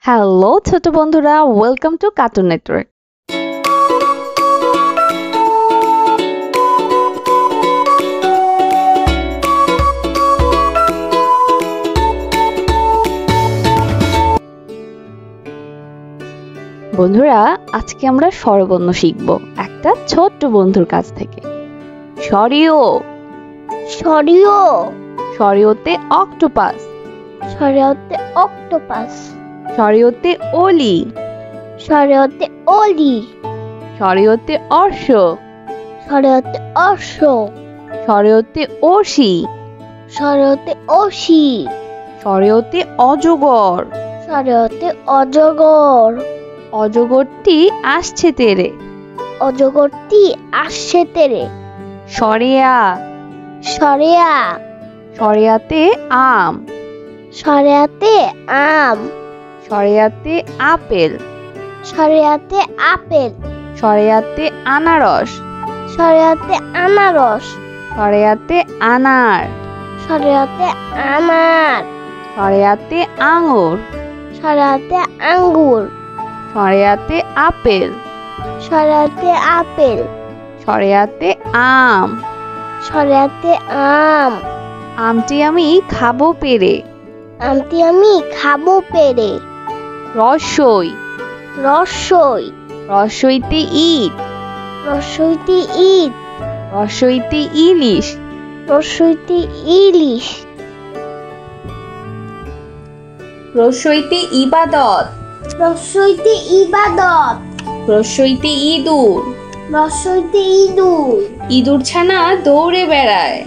Hello ছোট বন্ধুরা, welcome to cartoon network. বন্ধুরা, আজকে আমরা স্বরবর্ণ শিখব একটা ছোট্ট বন্ধুর কাছ থেকে। সরিও সরিও সরিওতে অক্টোপাস, সরিওতে অক্টোপাস, সরিওতে ওলি, সরিওতে ওলি, সরিওতে অর্শ, সরিওতে অর্শ, সরিওতে অসি, সরিওতে অসি, সরিওতে অজগর, সরিওতে অজগর, অজগরটি আসছে তেরে, অজগরটি আসছে তেরে, সরেয়া সরেয়া, সরেয়াতে আম, সরেয়াতে আম, সরেয়াতে আপেল, সরেয়াতে আপেল, সরেয়াতে আনারস, সরেয়াতে আনারস, সরেয়াতে আনার, সরেয়াতে আনার, সরেয়াতে আঙুর, সরেয়াতে আঙ্গুর, সরেয়াতে আপেল, সরেয়াতে আপেল, সরেয়াতে আম, সরেয়াতে আম, আমটি আমি খাবো পেরে, আমটি আমি খাবো পেরে, রসই, রসই, রসইতে ইট, রসইতে ইট, রসইতে ইলিশ, রসইতে ইলিশ, রসইতে ইবাদত, রসইতে ইবাদত, রসইতে ইঁদুর, রসইতে ইঁদুর, ইঁদুর ছানা দৌড়ে বেড়ায়,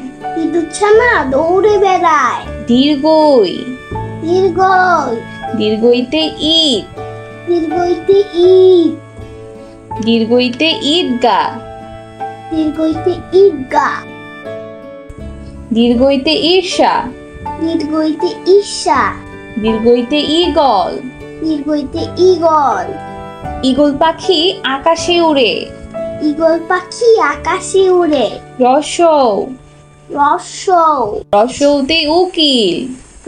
ইঁদুর ছানা দৌড়ে বেড়ায়, দীর্ঘই, দীর্ঘই, দীর্ঘইতে ইট, দীর্ঘইতে ইট, দীর্ঘইতে ঈদগা, দীর্ঘইতে ঈদগা, দীর্ঘইতে ঈর্ষা, দীর্ঘইতে ঈর্ষা, দীর্ঘইতে ঈগল, দীর্ঘইতে ঈগল, ঈগল পাখি আকাশে উড়ে, ঈগল পাখি আকাশে উড়ে, রসৌ, রসৌ, রসৌতে উকিল,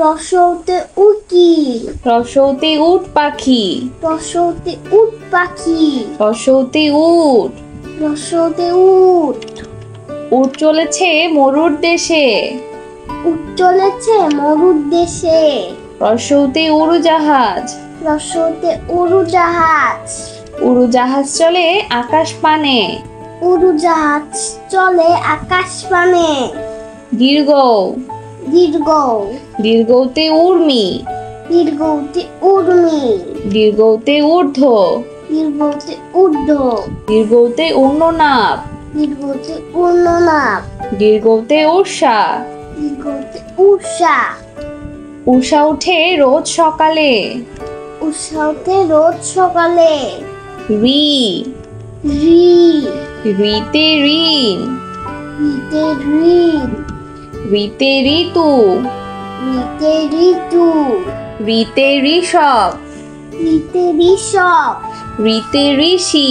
রসৌতে উকিল, রসৌতে উট পাখি, রসৌতে উট পাখি, রসৌতে উট, রসৌতে উট, উট চলেছে মরুর দেশে, উট চলেছে মরুর দেশে, রসৌতে উড়োজাহাজ, রসৌতে উড়োজাহাজ, উড়োজাহাজ চলে আকাশ পানে, উড়োজাহাজ চলে আকাশ পানে, দীর্ঘ, দীর্ঘ, দীর্ঘতে উর্মি, দীর্ঘতে উর্মি, দীর্ঘতে ঊর্ধ্ব, দীর্ঘতে ঊর্ধ্ব, দীর্ঘতে উর্ণনাভ, দীর্ঘতে উর্ণনাভ, দীর্ঘতে উষা, দীর্ঘতে উষা, উষা উঠে রোজ সকালে, উষাতে রোজ সকালে, রি, রি, রিতে ঋণ, রিতে ঋণ, রিতে ঋতু, রিতে ঋতু, রিতে ঋষভ, রিতে ঋষভ, রিতে ঋষি,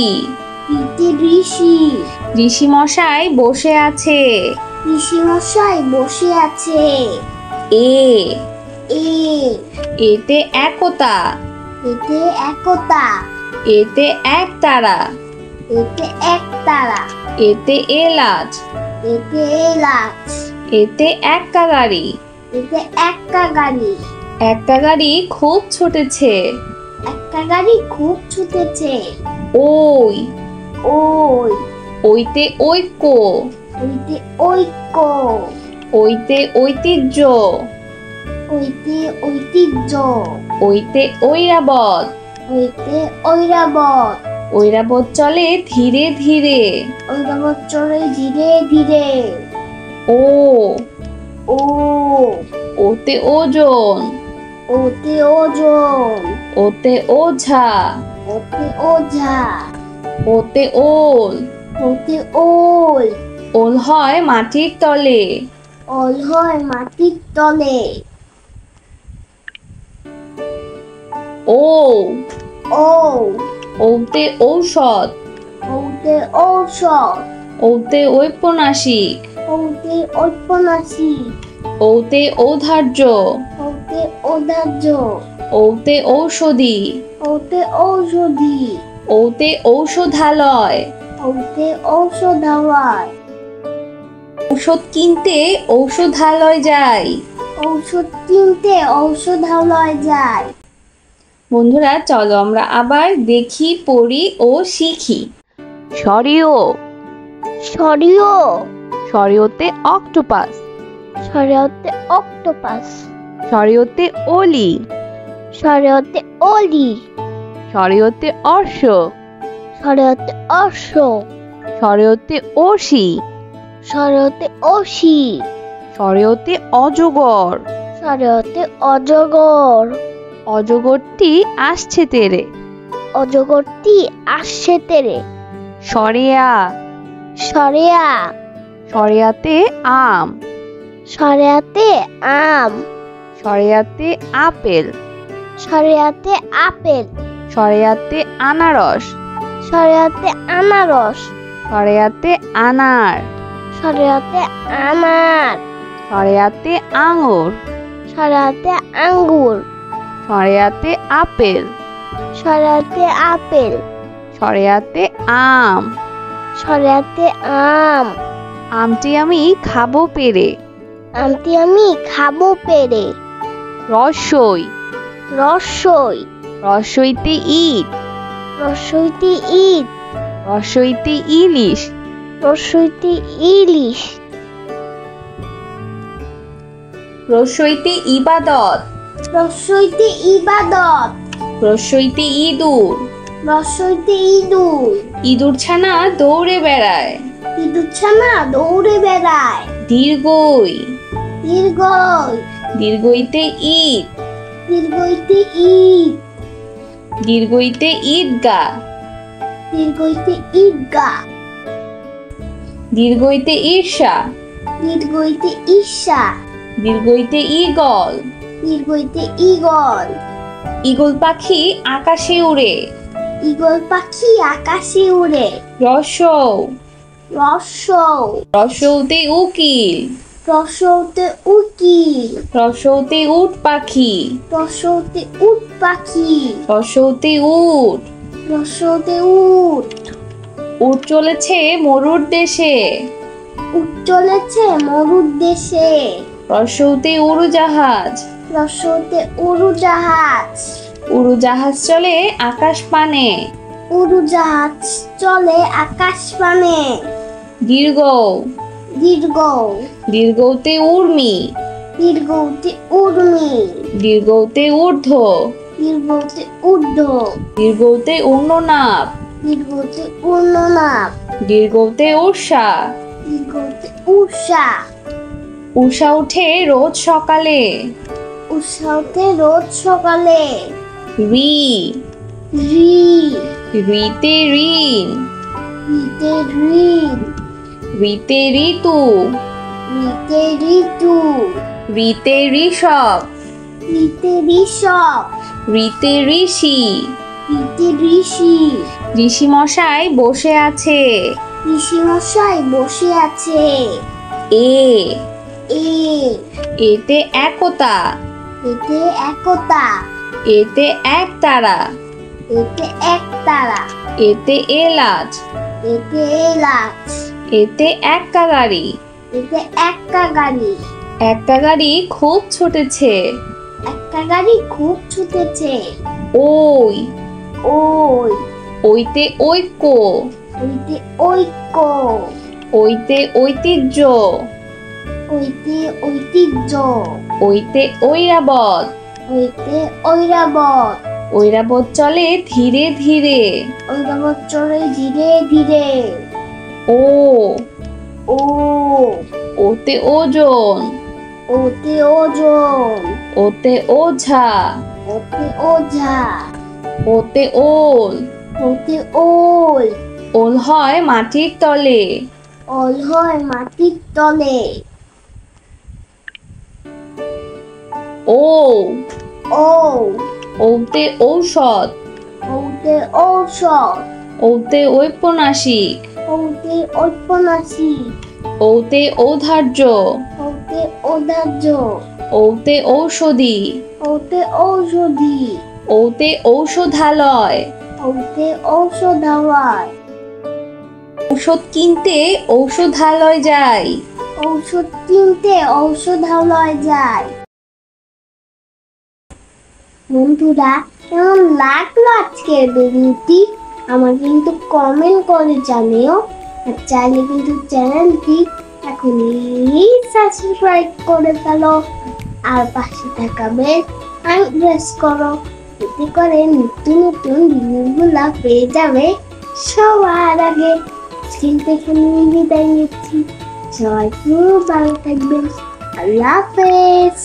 রিতে ঋষি, ঋষি মশাই বসে আছে, ঋষিমশাই বসে আছে, এ, এ, এতে একতা, এতে একতা, এতে এক তারা, এতে একতারা, এতে এলাচ, এতে এলাচ, এতে এক্কা গাড়ি, এতে এক্কা গাড়ি, এক্কা গাড়ি খুব ছুটেছে, একটা গাড়ি খুব ছুটেছে, ওই, ওই, ওইতে ঐক্য, ওইতে ঐক্য, ওইতে ঐতিহ্য, ওইতে ঐতিহ্য, ওইতে ঐরাবত, ওইতে ঐরাবত, ঐরাবত চলে ধীরে ধীরে, ঐরাবত চলে ধীরে ধীরে, ও, ও, ওতে ওজন, ওতে ওজন, ওতে ওঝা, ওতে ওঝা, ওতে ওল, ওতে ওল, ওল হয় মাটির তলে, ওল হয় মাটির তলে, ও, ও, ওতে ঔষধ, ওতে ঔষধ, ওতে ঔপন্যাসিক, ওতে ঔপন্যাসিক, ওতে ঔদার্য, ওতে ওদার্য। ঔতে ঔষধি। ওতে ঔষধি। ঔতে ঔষধালয়। ওতে ঔষধালয়। ঔষধ কিনতে ঔষধালয় যাই। ঔষধ কিনতে ঔষধালয় যায়। বন্ধুরা চলো আমরা আবার দেখি, পড়ি ও শিখি। সরিও। সরিও। সরিওতে অক্টোপাস। সরিয়তে অক্টোপাস। সরিওতে অলি। সরিয়তে অলি। সরিওতে অর্শ। সরিয়তে অশ্ব। সরিওতে অসি। সরিয়তে অসি। সরিওতে অজগর। সরিয়তে অজগর। অজগরটি আসছে তেরে। অজগরটি আসছে তেরে। সরেয়া। সরেয়া। সরেয়াতে আম। সরেয়াতে আম। সরেয়াতে আপেল। সরেয়াতে আপেল। সরেয়াতে আনারস। সরেয়াতে আনারস। সরেয়াতে আনার। সরেয়াতে আনার। সরেয়াতে আঙুর। সরেয়াতে আঙ্গুর। সরেয়াতে আপেল। সরেয়াতে আপেল। সরেয়াতে আম। সরেয়াতে আম। আমটি আমি খাবো পেরে। আমটি আমি খাবো পেরে। রসই। রসই। রসইতে ইট। রসইতে ইট। রসইতে ইলিশ। রসইতে ইলিশ। রসইতে ইবাদত। রসইতে ইবাদত। রসইতে ইঁদুর। রসইতে ইঁদুর। ইঁদুর ছানা দৌড়ে বেড়ায়। ইঁদুর ছানা দৌড়ে বেড়ায়। দীর্ঘই। দীর্ঘই। দীর্ঘইতে ঈদ। দীর্ঘইতে ঈদ। দীর্ঘইতে ঈদগা। দীর্ঘইতে ঈদগা। দীর্ঘইতে ঈর্ষা। দীর্ঘইতে ঈর্ষা। দীর্ঘইতে ঈগল। দীর্ঘইতে ঈগল। ঈগল পাখি আকাশে উড়ে। ঈগল পাখি আকাশে উড়ে। রসৌ। রসৌ। রসৌতে উকিল। রসৌতে উকিল। রসৌতে উট পাখি। রসৌতে উট পাখি। রসৌতে উট। রসৌতে উট। উট চলেছে মরুর দেশে। উট চলেছে মরুর দেশে। রসৌতে উড়োজাহাজ। রসৌতে উড়োজাহাজ। উড়োজাহাজ চলে আকাশ পানে। উড়োজাহাজ চলে আকাশ পানে। দীর্ঘ। দীর্ঘ। দীর্ঘতে উর্মি। দীর্ঘতে উর্মি। দীর্ঘতে ঊর্ধ্ব। দীর্ঘতে ঊর্ধ্ব। দীর্ঘতে ঊর্ণনাভ। দীর্ঘতে ঊর্ণনাভ। দীর্ঘতে ঊর্ষা। দীর্ঘতে ঊষা। ঊষা উঠে রোজ সকালে। উষাতে রোজ সকালে। রি। রি। রিতে ঋণ। রিতে ঋণ। রিতে ঋতু। রিতে ঋতু। রিতে ঋষভ। রিতে ঋষভ। রিতে ঋষি। রিতে ঋষি। ঋষি মশাই বসে আছে। ঋষিমশাই বসে আছে। এ। এ। এতে একতা। এতে একতা। এতে একতারা। এতে একতারা। এতে এলাচ। এতে এলাচ। এতে এক্কা গাড়ি। এতে এক্কা গাড়ি। এক্কা গাড়ি খুব ছুটেছে। একটা গাড়ি খুব ছুটেছে। ওই। ওই। ওইতে ঐক্য। ওইতে ঐক্য। ওইতে ঐতিহ্য। ওইতে ঐতিহ্য। ওইতে ঐরাবত। ওইতে ঐরাবত। ঐরাবত চলে ধীরে ধীরে। ঐরাবত চলে ধীরে ধীরে। ও। ও। ওতে ওজন। ওতে ওজন। ওতে ওঝা। ওতে ওঝা। ওতে ওল। ওতে ওল। ওল হয় মাটির তলে। ওল হয় মাটির তলে। ও। ও। ওতে ঔষধ। ওতে ঔষধ। ওতে ঔপন্যাসিক। ওতে ঔপন্যাসিক। ওতে ঔদার্য। ওতে ঔদার্য। ওতে ঔষধি। ওতে ঔষধি, ওতে ঔষধালয়, ওতে ঔষধালয়, ঔষধ কিনতে ঔষধালয় যাই। ঔষধ কিনতে ঔষধালয় যায়। বন্ধুরা, কেমন লাগলো আজকের ভিডিওটি? আমার কিন্তু কমেন্ট করে জানিও। আর চাইলে কিন্তু চ্যানেলটি এখনই সাবস্ক্রাইব করে ফেলো আর পাশে থাকা বেল আইকন প্রেস করো, এতে করে নতুন নতুন ভিডিওগুলো পেয়ে যাবে সবার আগে। কিন্তু এখানে বিদায় নিচ্ছি, সবাই খুব ভালো থাকবেন। আল্লাহ হাফেজ।